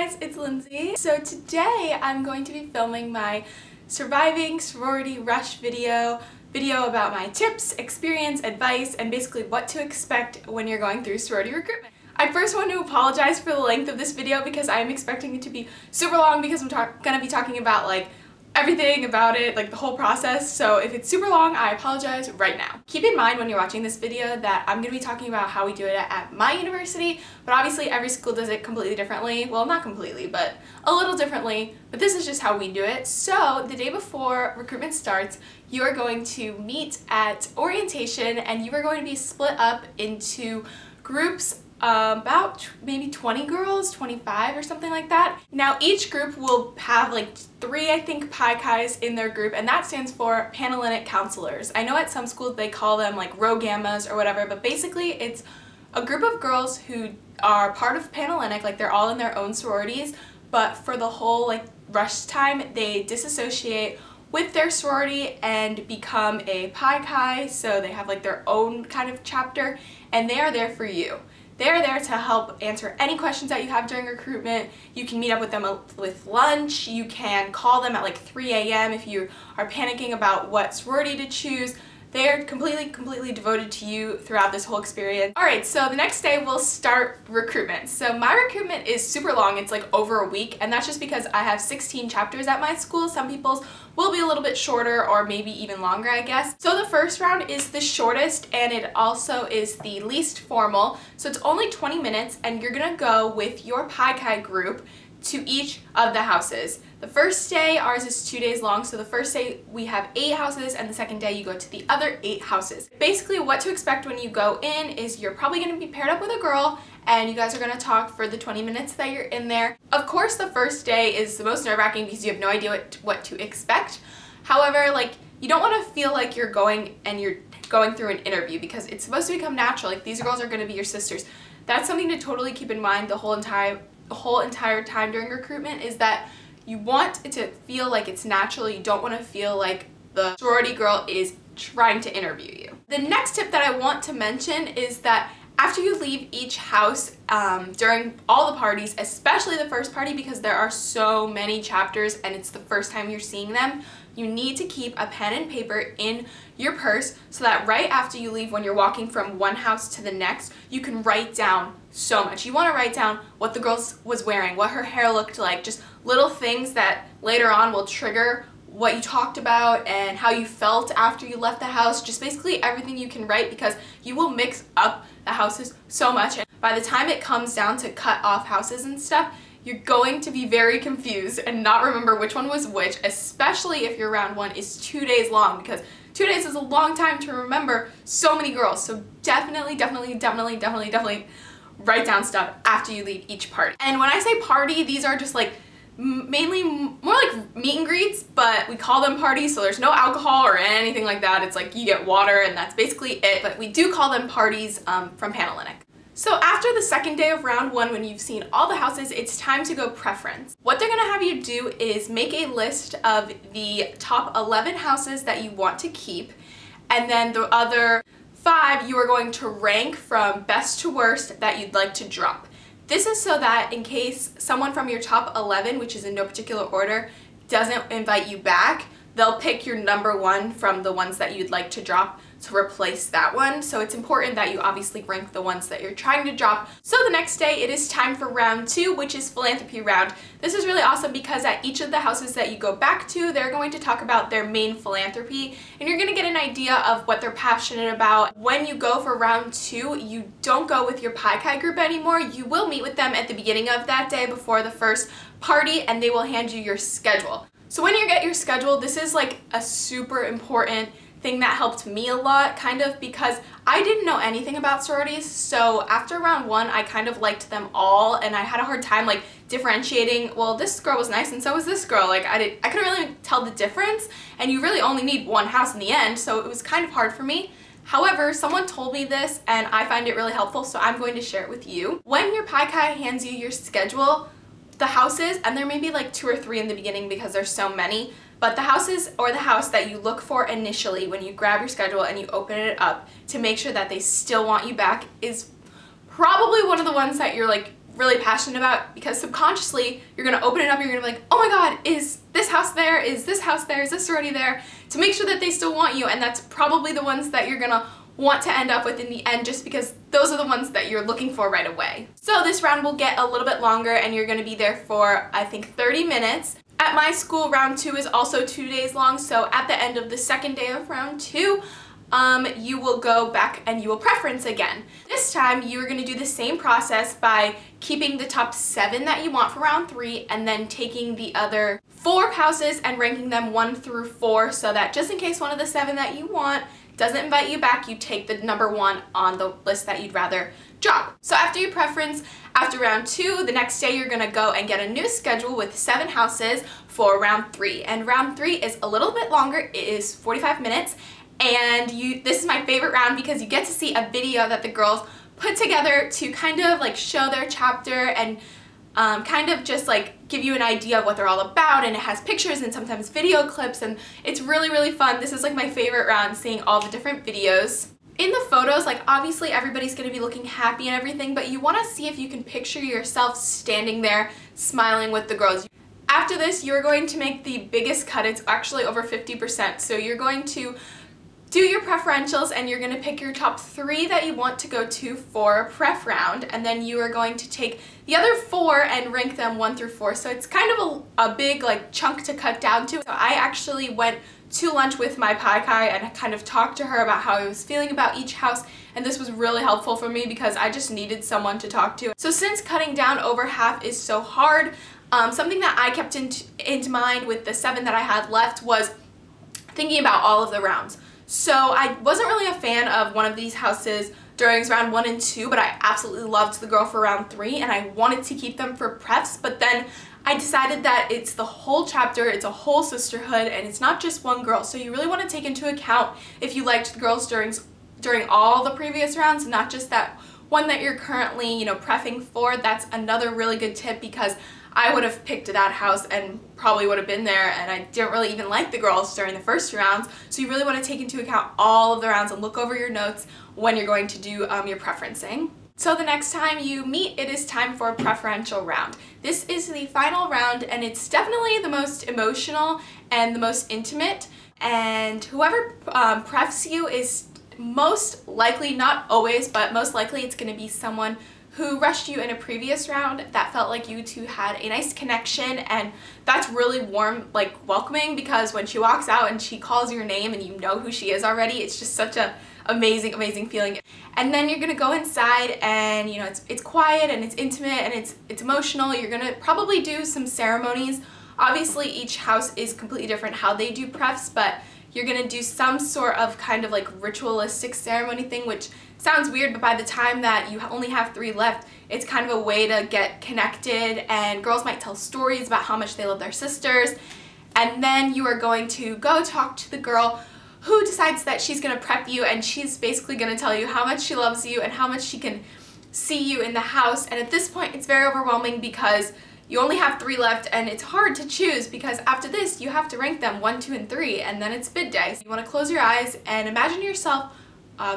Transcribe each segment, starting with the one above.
guys, it's Lindsay. So today I'm going to be filming my surviving sorority rush video about my tips, experience, advice, and basically what to expect when you're going through sorority recruitment. I first want to apologize for the length of this video because I'm expecting it to be super long because I'm going to be talking about like everything about it, like the whole process. So if it's super long, I apologize right now. Keep in mind when you're watching this video that I'm going to be talking about how we do it at my university, but obviously every school does it completely differently. Well, not completely, but a little differently, but this is just how we do it. So the day before recruitment starts, you are going to meet at orientation and you are going to be split up into groups about maybe 20 girls, 25 or something like that. Now each group will have like 3, I think, Pi-Chis in their group, and that stands for Panhellenic counselors. I know at some schools they call them like Rho Gammas or whatever, but basically it's a group of girls who are part of Panhellenic, like they're all in their own sororities, but for the whole like rush time they disassociate with their sorority and become a Pi-Chi, so they have like their own kind of chapter, and they are there for you. They're there to help answer any questions that you have during recruitment. You can meet up with them with lunch. You can call them at like 3 a.m. if you are panicking about what sorority to choose. They are completely devoted to you throughout this whole experience. Alright, so the next day we'll start recruitment. So my recruitment is super long. It's like over a week, and that's just because I have 16 chapters at my school. Some people's will be a little bit shorter or maybe even longer, I guess. So the first round is the shortest and it also is the least formal. So it's only 20 minutes and you're gonna go with your Pi-Chi group to each of the houses. The first day, ours is 2 days long, so the first day we have 8 houses and the second day you go to the other 8 houses. Basically what to expect when you go in is you're probably going to be paired up with a girl and you guys are going to talk for the 20 minutes that you're in there. Of course the first day is the most nerve-wracking because you have no idea what to expect. However, like, you don't want to feel like you're going through an interview because it's supposed to become natural. Like, these girls are going to be your sisters. That's something to totally keep in mind the whole entire time during recruitment, is that you want it to feel like it's natural. You don't want to feel like the sorority girl is trying to interview you. The next tip that I want to mention is that after you leave each house during all the parties, especially the first party because there are so many chapters and it's the first time you're seeing them, you need to keep a pen and paper in your purse so that right after you leave, when you're walking from one house to the next, you can write down so much. You want to write down what the girl was wearing, what her hair looked like, just little things that later on will trigger what you talked about and how you felt after you left the house. Just basically everything you can write, because you will mix up the houses so much, and by the time it comes down to cut off houses and stuff, you're going to be very confused and not remember which one was which, especially if your round 1 is 2 days long, because 2 days is a long time to remember so many girls. So definitely write down stuff after you leave each party. And when I say party, these are just like mainly more like meet and greets, but we call them parties, so there's no alcohol or anything like that. It's like you get water and that's basically it, but we do call them parties from Panhellenic. So after the second day of round 1, when you've seen all the houses, it's time to go preference. What they're going to have you do is make a list of the top 11 houses that you want to keep, and then the other 5 you are going to rank from best to worst that you'd like to drop. This is so that in case someone from your top 11, which is in no particular order, doesn't invite you back, they'll pick your number 1 from the ones that you'd like to drop to replace that one. So it's important that you obviously rank the ones that you're trying to drop. So the next day it is time for round 2, which is Philanthropy Round. This is really awesome because at each of the houses that you go back to, they're going to talk about their main philanthropy and you're going to get an idea of what they're passionate about. When you go for round 2, you don't go with your Pi-Chi group anymore. You will meet with them at the beginning of that day before the first party, and they will hand you your schedule. So when you get your schedule, this is like a super important thing that helped me a lot, kind of, because I didn't know anything about sororities. So after round 1, I kind of liked them all, and I had a hard time like differentiating, well, this girl was nice and so was this girl. Like I couldn't really tell the difference, and you really only need one house in the end, so it was kind of hard for me. However, someone told me this and I find it really helpful, so I'm going to share it with you. When your Pi-Chi hands you your schedule, the houses, and there may be like 2 or 3 in the beginning because there's so many, but the houses or the house that you look for initially when you grab your schedule and you open it up to make sure that they still want you back is probably one of the ones that you're like really passionate about, because subconsciously you're going to open it up and you're going to be like, oh my god, is this house there? Is this house there? Is this sorority there? To make sure that they still want you, and that's probably the ones that you're going to want to end up with in the end, just because those are the ones that you're looking for right away. So this round will get a little bit longer and you're going to be there for, I think, 30 minutes. At my school, round 2 is also 2 days long, so at the end of the second day of round 2, you will go back and you will preference again. This time you are going to do the same process by keeping the top 7 that you want for round 3 and then taking the other 4 houses and ranking them 1 through 4, so that just in case one of the 7 that you want doesn't invite you back, you take the number 1 on the list that you'd rather drop. So after your preference, after round 2, the next day you're going to go and get a new schedule with 7 houses for round 3. And round 3 is a little bit longer. It is 45 minutes. And this is my favorite round because you get to see a video that the girls put together to kind of like show their chapter and kind of just like give you an idea of what they're all about, and it has pictures and sometimes video clips, and it's really, really fun. This is like my favorite round, seeing all the different videos. In the photos, like obviously everybody's going to be looking happy and everything, but you want to see if you can picture yourself standing there smiling with the girls. After this, you're going to make the biggest cut. It's actually over 50%. So you're going to do your preferentials and you're going to pick your top 3 that you want to go to for pref round, and then you are going to take the other 4 and rank them 1 through 4. So it's kind of a big like chunk to cut down to. So I actually went to lunch with my Pi Kai and kind of talked to her about how I was feeling about each house, and this was really helpful for me because I just needed someone to talk to. So since cutting down over half is so hard, something that I kept into mind with the 7 that I had left was thinking about all of the rounds. So I wasn't really a fan of one of these houses during round 1 and 2, but I absolutely loved the girl for round 3 and I wanted to keep them for prefs, but then I decided that it's the whole chapter, it's a whole sisterhood, and it's not just one girl. So you really want to take into account if you liked the girls during all the previous rounds, not just that one that you're currently, you know, preffing for. That's another really good tip, because I would have picked that house and probably would have been there, and I didn't really even like the girls during the first rounds. So you really want to take into account all of the rounds and look over your notes when you're going to do your preferencing. So the next time you meet, it is time for a preferential round. This is the final round, and it's definitely the most emotional and the most intimate, and whoever prefs you is most likely, not always, but most likely it's going to be someone who rushed you in a previous round that felt like you two had a nice connection, and that's really warm, like welcoming, because when she walks out and she calls your name and you know who she is already, it's just such a amazing feeling. And then you're gonna go inside and, you know, it's quiet and it's intimate and it's emotional. You're gonna probably do some ceremonies. Obviously each house is completely different how they do prefs, but you're gonna do some sort of kind of like ritualistic ceremony thing, which sounds weird, but by the time that you only have 3 left, it's kind of a way to get connected, and girls might tell stories about how much they love their sisters. And then you are going to go talk to the girl who decides that she's going to prep you, and she's basically going to tell you how much she loves you and how much she can see you in the house. And at this point it's very overwhelming because you only have 3 left, and it's hard to choose because after this you have to rank them 1, 2, and 3, and then it's bid day. So you want to close your eyes and imagine yourself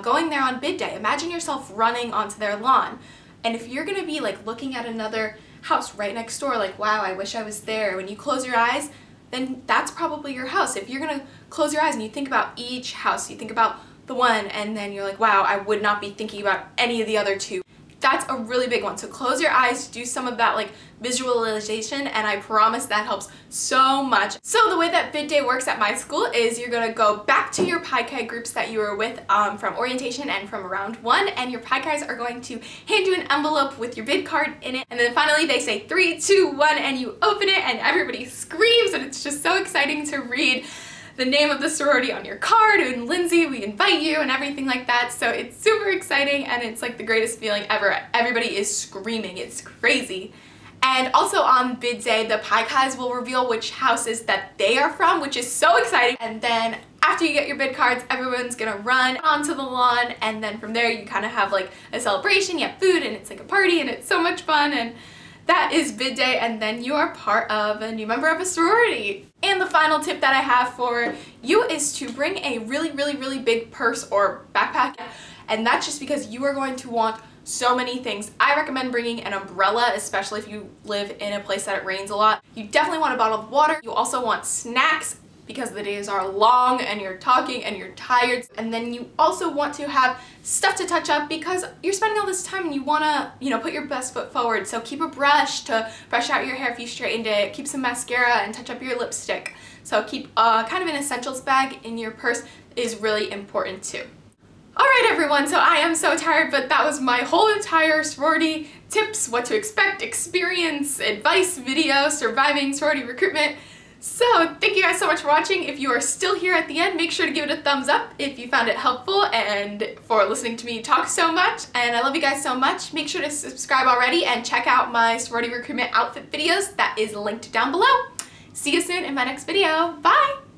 going there on bid day. Imagine yourself running onto their lawn, and if you're going to be like looking at another house right next door, like wow, I wish I was there, when you close your eyes, then that's probably your house. If you're going to close your eyes and you think about each house, you think about the one, and then you're like, wow, I would not be thinking about any of the other 2. That's a really big one. So close your eyes, do some of that like visualization, and I promise that helps so much. So the way that bid day works at my school is you're gonna go back to your Pi Kai groups that you were with from orientation and from round 1, and your Pi Kais are going to hand you an envelope with your bid card in it, and then finally they say 3, 2, 1, and you open it and everybody screams, and it's just so exciting to read the name of the sorority on your card, and Lindsay, we invite you, and everything like that. So it's super exciting, and it's like the greatest feeling ever. Everybody is screaming, it's crazy. And also on bid day, the Pi Kais will reveal which houses that they are from, which is so exciting. And then after you get your bid cards, everyone's gonna run onto the lawn, and then from there you kind of have like a celebration, you have food, and it's like a party, and it's so much fun. And that is bid day, and then you are part of a new member of a sorority. And the final tip that I have for you is to bring a really big purse or backpack, and that's just because you are going to want so many things. I recommend bringing an umbrella, especially if you live in a place that it rains a lot. You definitely want a bottle of water. You also want snacks because the days are long and you're talking and you're tired. And then you also want to have stuff to touch up because you're spending all this time and you want to, put your best foot forward. So keep a brush to brush out your hair if you straightened it. Keep some mascara and touch up your lipstick. So keep kind of an essentials bag in your purse is really important too. Alright everyone, so I am so tired, but that was my whole entire sorority tips, what to expect, experience, advice video, surviving sorority recruitment. So thank you guys so much for watching. If you are still here at the end, make sure to give it a thumbs up if you found it helpful and for listening to me talk so much. And I love you guys so much. Make sure to subscribe already and check out my sorority recruitment outfit videos. That is linked down below. See you soon in my next video. Bye!